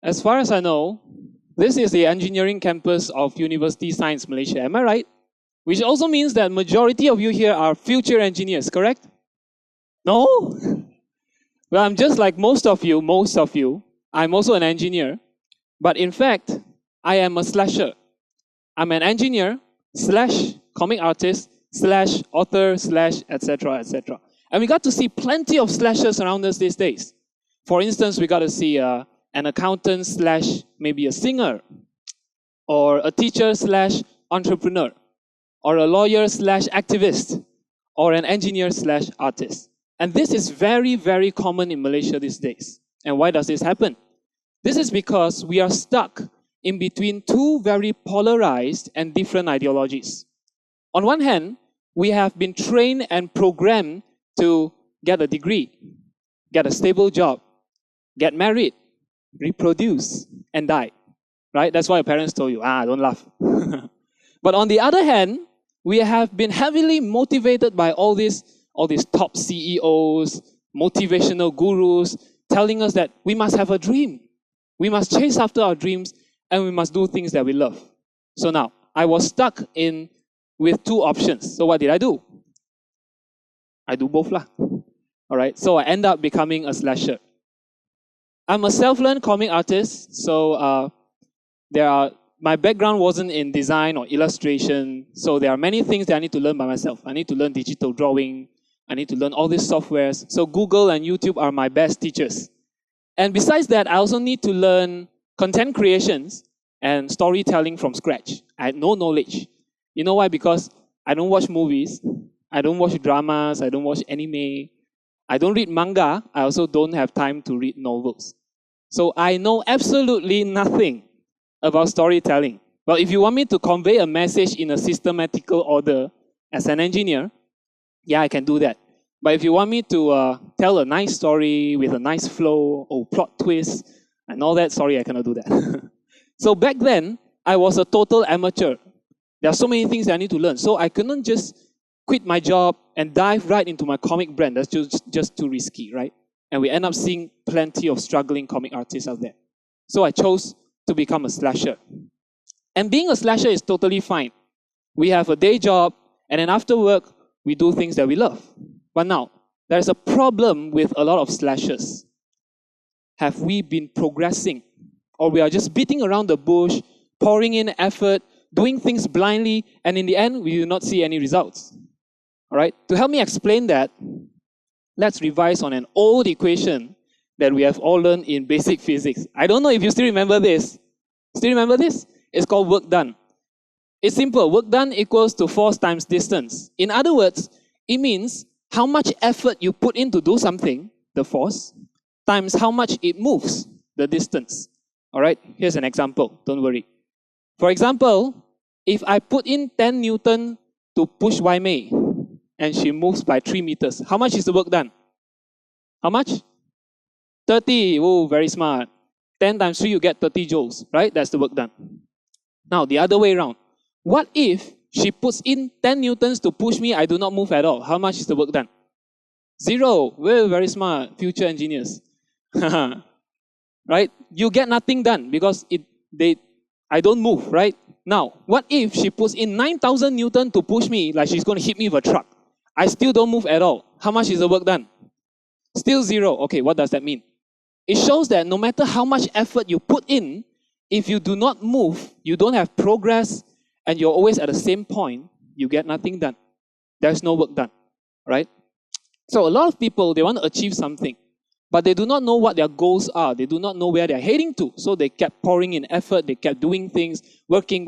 As far as I know, this is the engineering campus of University Science Malaysia. Am I right? Which also means that majority of you here are future engineers, correct? No? Well, I'm just like most of you. I'm also an engineer. But in fact, I am a slasher. I'm an engineer / comic artist / author / etc. etc. And we got to see plenty of slashers around us these days. For instance, we got to see an accountant / maybe a singer, or a teacher / entrepreneur, or a lawyer / activist, or an engineer / artist. And this is very, very common in Malaysia these days. And why does this happen? This is because we are stuck in between two very polarized and different ideologies. On one hand, we have been trained and programmed to get a degree, get a stable job, get married, reproduce, and die. Right? That's why your parents told you, don't laugh. But on the other hand, we have been heavily motivated by all these top CEOs, motivational gurus, telling us that we must have a dream. We must chase after our dreams, and we must do things that we love. So now, I was stuck with two options. So what did I do? I do both lah. All right, so I end up becoming a slasher. I'm a self-learned comic artist, so my background wasn't in design or illustration, so there are many things that I need to learn by myself. I need to learn digital drawing. I need to learn all these softwares. So Google and YouTube are my best teachers. And besides that, I also need to learn content creations and storytelling from scratch. I had no knowledge. You know why? Because I don't watch movies. I don't watch dramas. I don't watch anime. I don't read manga. I also don't have time to read novels. So I know absolutely nothing about storytelling. Well, if you want me to convey a message in a systematical order as an engineer, yeah, I can do that. But if you want me to tell a nice story with a nice flow or plot twist and all that, sorry, I cannot do that. So back then, I was a total amateur. There are so many things that I need to learn. So I couldn't just quit my job and dive right into my comic brand. That's just too risky, right? And we end up seeing plenty of struggling comic artists out there. So I chose to become a slasher. And being a slasher is totally fine. We have a day job, and then after work, we do things that we love. But now, there's a problem with a lot of slashers. Have we been progressing? Or we are just beating around the bush, pouring in effort, doing things blindly, and in the end, we do not see any results. All right? To help me explain that, let's revise on an old equation that we have all learned in basic physics. I don't know if you still remember this. Still remember this? It's called work done. It's simple. Work done equals to force times distance. In other words, it means how much effort you put in to do something, the force, times how much it moves, the distance. All right? Here's an example. Don't worry. For example, if I put in 10 Newton to push Waimei, and she moves by 3 meters, how much is the work done? How much? 30. Oh, very smart. 10 times 3, you get 30 joules, right? That's the work done. Now, the other way around. What if she puts in 10 newtons to push me, I do not move at all? How much is the work done? 0. Well, very smart. Future engineers. Right? You get nothing done because I don't move, right? Now, what if she puts in 9,000 newton to push me, like she's going to hit me with a truck? I still don't move at all. How much is the work done? Still 0. Okay, what does that mean? It shows that no matter how much effort you put in, if you do not move, you don't have progress, and you're always at the same point, you get nothing done. There's no work done, right? So a lot of people, they want to achieve something, but they do not know what their goals are. They do not know where they're heading to. So they kept pouring in effort, they kept doing things, working,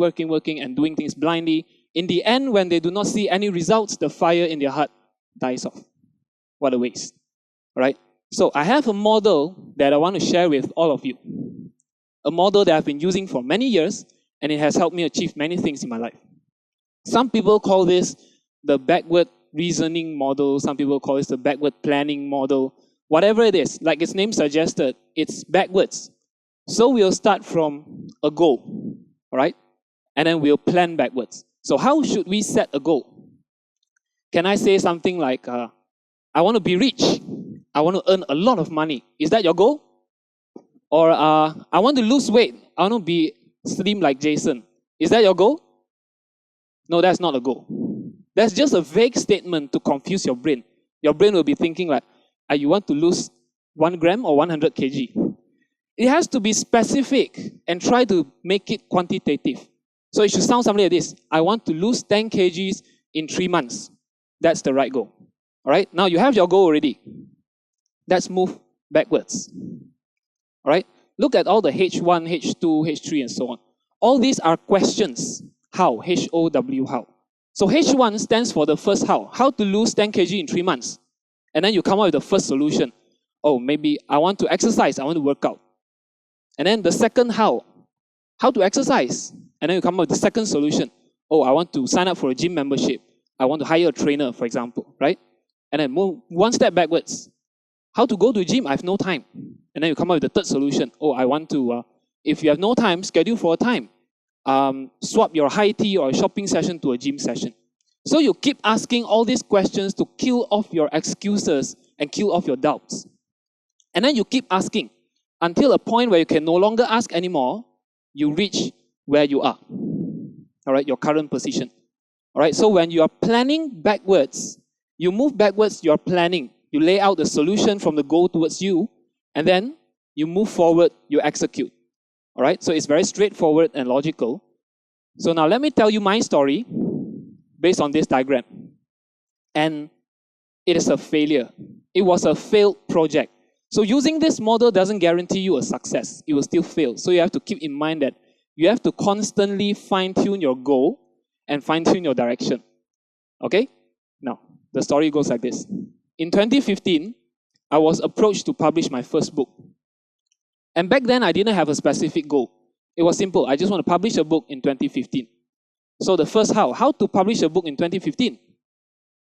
and doing things blindly. In the end, when they do not see any results, the fire in their heart dies off. What a waste, right? So I have a model that I want to share with all of you. A model that I've been using for many years, and it has helped me achieve many things in my life. Some people call this the backward reasoning model. Some people call this the backward planning model. Whatever it is, like its name suggested, it's backwards. So we'll start from a goal, all right? And then we'll plan backwards. So how should we set a goal? Can I say something like, I want to be rich. I want to earn a lot of money. Is that your goal? Or I want to lose weight. I want to be slim like Jason. Is that your goal? No, that's not a goal. That's just a vague statement to confuse your brain. Your brain will be thinking like, you want to lose 1 gram or 100 kg? It has to be specific and try to make it quantitative. So it should sound something like this. I want to lose 10 kgs in 3 months. That's the right goal. All right, now you have your goal already. Let's move backwards. All right, look at all the H1, H2, H3, and so on. All these are questions. How? H-O-W, how. So H1 stands for the first how to lose 10 kg in 3 months. And then you come up with the first solution. Oh, maybe I want to exercise, I want to work out. And then the second how to exercise. And then you come up with the second solution. Oh, I want to sign up for a gym membership. I want to hire a trainer, for example, right? And then move one step backwards. How to go to the gym? I have no time. And then you come up with the third solution. Oh, I want to, if you have no time, schedule for a time. Swap your high tea or a shopping session to a gym session. So you keep asking all these questions to kill off your excuses and kill off your doubts. And then you keep asking until a point where you can no longer ask anymore, you reach where you are. All right, your current position. All right, so when you are planning backwards, you move backwards, you are planning. You lay out the solution from the goal towards you, and then you move forward, you execute. All right, so it's very straightforward and logical. So now let me tell you my story based on this diagram. And it is a failure. It was a failed project. So using this model doesn't guarantee you a success. It will still fail. So you have to keep in mind that you have to constantly fine-tune your goal and fine-tune your direction. Okay? Now, the story goes like this. In 2015, I was approached to publish my first book. And back then, I didn't have a specific goal. It was simple. I just want to publish a book in 2015. So the first how to publish a book in 2015?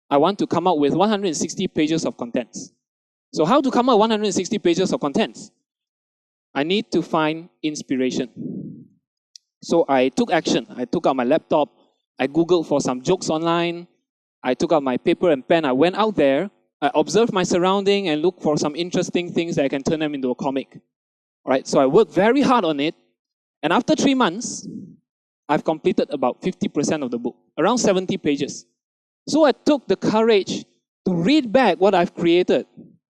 I want to come up with 160 pages of contents. So how to come up with 160 pages of contents? I need to find inspiration. So I took action. I took out my laptop. I Googled for some jokes online. I took out my paper and pen. I went out there. I observed my surrounding and looked for some interesting things that I can turn them into a comic. All right, so I worked very hard on it. And after 3 months, I've completed about 50% of the book, around 70 pages. So I took the courage to read back what I've created.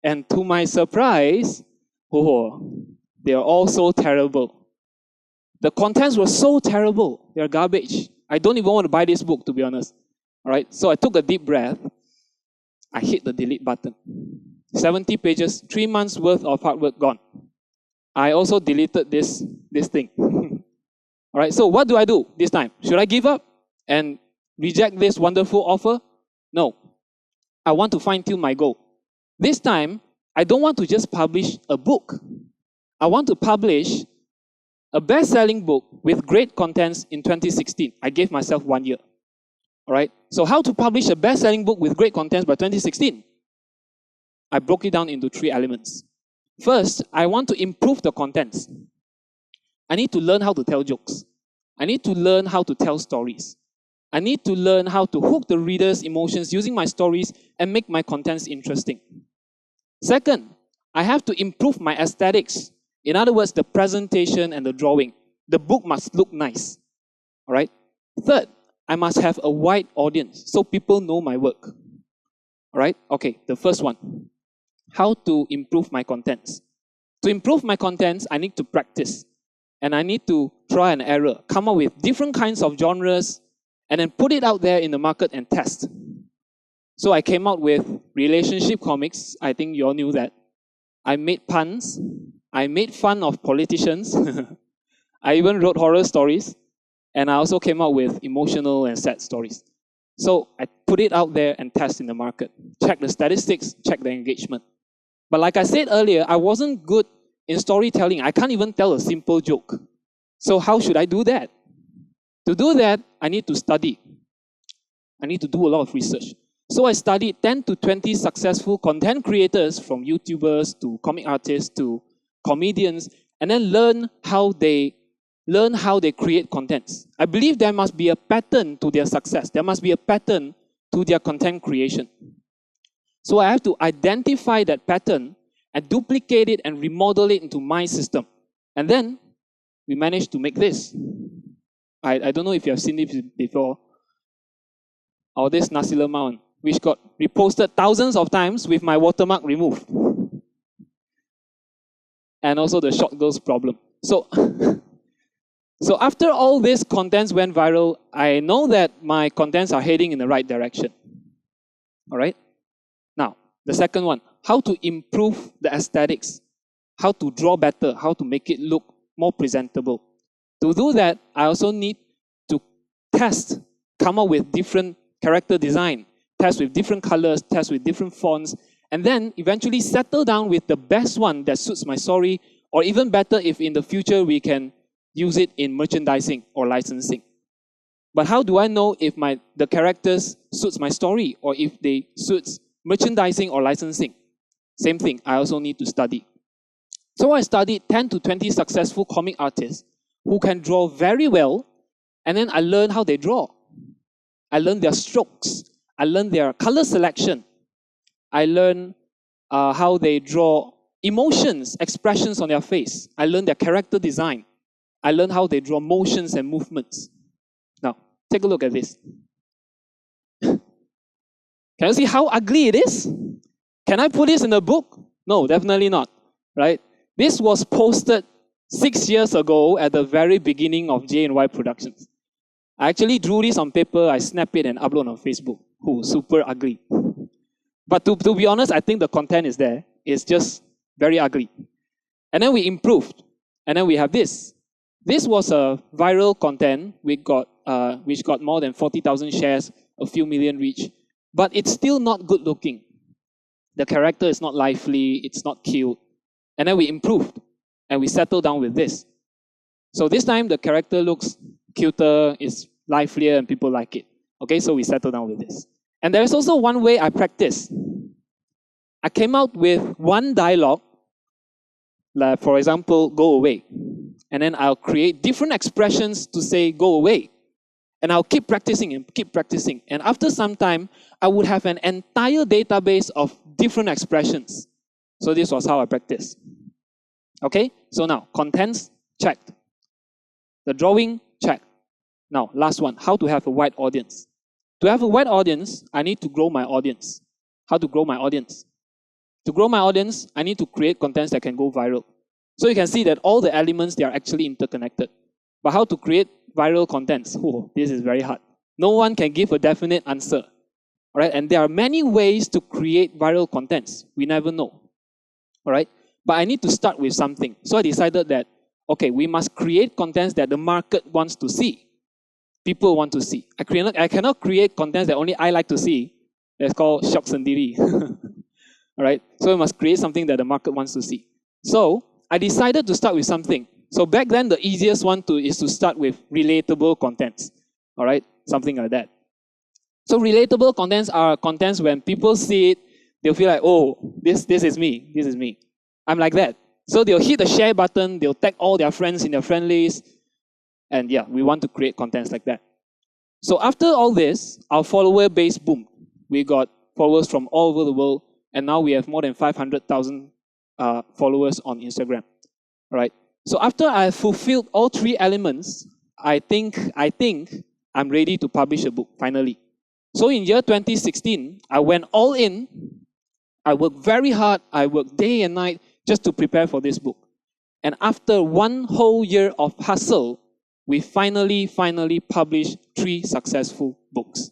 And to my surprise, they are all so terrible. The contents were so terrible. They're garbage. I don't even want to buy this book, to be honest. All right, so I took a deep breath. I hit the delete button. 70 pages, 3 months worth of hard work gone. I also deleted this thing. All right, so what do I do this time? Should I give up and reject this wonderful offer? No. I want to fine-tune my goal. This time, I don't want to just publish a book. I want to publish a best-selling book with great contents in 2016. I gave myself 1 year. All right, so how to publish a best-selling book with great contents by 2016? I broke it down into 3 elements. First, I want to improve the contents. I need to learn how to tell jokes. I need to learn how to tell stories. I need to learn how to hook the reader's emotions using my stories and make my contents interesting. Second, I have to improve my aesthetics. In other words, the presentation and the drawing. The book must look nice. All right? Third, I must have a wide audience so people know my work. All right? Okay, the first one. How to improve my contents. To improve my contents, I need to practice. And I need to try and error, come up with different kinds of genres, and then put it out there in the market and test. So I came out with relationship comics. I think you all knew that. I made puns. I made fun of politicians. I even wrote horror stories. And I also came out with emotional and sad stories. So I put it out there and test in the market. Check the statistics, check the engagement. But like I said earlier, I wasn't good in storytelling. I can't even tell a simple joke. So how should I do that? To do that, I need to study. I need to do a lot of research. So I studied 10 to 20 successful content creators, from YouTubers to comic artists to comedians, and then learn how they create contents. I believe there must be a pattern to their success. There must be a pattern to their content creation. So I have to identify that pattern and duplicate it and remodel it into my system. And then we managed to make this. I don't know if you have seen it before. Or this nasi lemak, which got reposted thousands of times with my watermark removed. And also the short girls problem. So after all these contents went viral, I know that my contents are heading in the right direction. All right? Now, the second one, how to improve the aesthetics, how to draw better, how to make it look more presentable. To do that, I also need to test, come up with different character design, test with different colors, test with different fonts, and then eventually settle down with the best one that suits my story, or even better if in the future we can use it in merchandising or licensing. But how do I know if the characters suits my story or if they suits merchandising or licensing? Same thing, I also need to study. So I studied 10 to 20 successful comic artists who can draw very well, and then I learned how they draw. I learned their strokes. I learned their color selection. I learned how they draw emotions, expressions on their face. I learned their character design. I learned how they draw motions and movements. Now, take a look at this. Can you see how ugly it is? Can I put this in a book? No, definitely not, right? This was posted 6 years ago at the very beginning of J&Y Productions. I actually drew this on paper, I snap it and upload on Facebook. Oh, super ugly. But to be honest, I think the content is there. It's just very ugly. And then we improved. And then we have this. This was a viral content which got more than 40,000 shares, a few million reach. But it's still not good looking. The character is not lively, it's not cute. And then we improved. And we settled down with this. So this time the character looks cuter, is livelier, and people like it. Okay, so we settled down with this. And there is also one way I practice. I came out with one dialogue, like for example, go away. And then I'll create different expressions to say go away. And I'll keep practicing and keep practicing. And after some time, I would have an entire database of different expressions. So this was how I practiced. Okay, so now, contents, checked. The drawing, check. Now, last one, how to have a wide audience. To have a wide audience, I need to grow my audience. How to grow my audience? To grow my audience, I need to create contents that can go viral. So you can see that all the elements, they are actually interconnected. But how to create viral contents? Oh, this is very hard. No one can give a definite answer. All right, and there are many ways to create viral contents. We never know. All right, but I need to start with something. So I decided that, okay, we must create contents that the market wants to see. People want to see. I cannot create contents that only I like to see. That's called shock sendiri. All right, so we must create something that the market wants to see. So I decided to start with something. So back then, the easiest one is to start with relatable contents. All right, something like that. So relatable contents are contents when people see it, they'll feel like, oh, this is me, this is me. I'm like that. So they'll hit the share button, they'll tag all their friends in their friend list, and yeah, we want to create contents like that. So after all this, our follower base boomed. We got followers from all over the world, and now we have more than 500,000 followers on Instagram. All right. So after I fulfilled all three elements, I think I'm ready to publish a book, finally. So in year 2016, I went all in. I worked very hard. I worked day and night just to prepare for this book. And after 1 whole year of hustle, we finally published 3 successful books.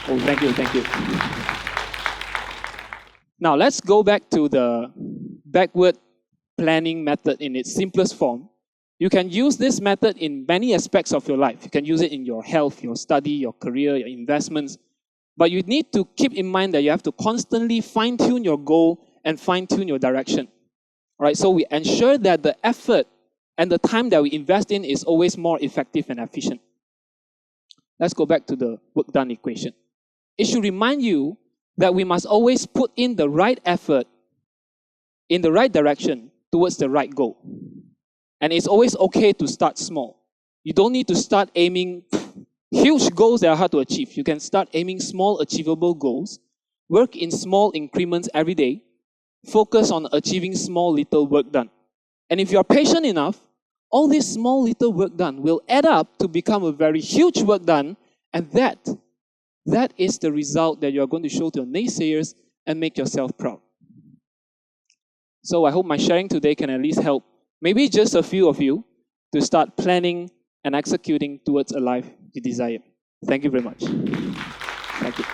Oh, thank you. Now, let's go back to the backward planning method in its simplest form. You can use this method in many aspects of your life. You can use it in your health, your study, your career, your investments. But you need to keep in mind that you have to constantly fine-tune your goal and fine-tune your direction. All right, so we ensure that the effort and the time that we invest in is always more effective and efficient. Let's go back to the work done equation. It should remind you that we must always put in the right effort in the right direction towards the right goal. And it's always okay to start small. You don't need to start aiming huge goals that are hard to achieve. You can start aiming small, achievable goals. Work in small increments every day. Focus on achieving small, little work done. And if you're patient enough, all this small little work done will add up to become a very huge work done, and that is the result that you're going to show to your naysayers and make yourself proud. So I hope my sharing today can at least help maybe just a few of you to start planning and executing towards a life you desire. Thank you very much. Thank you.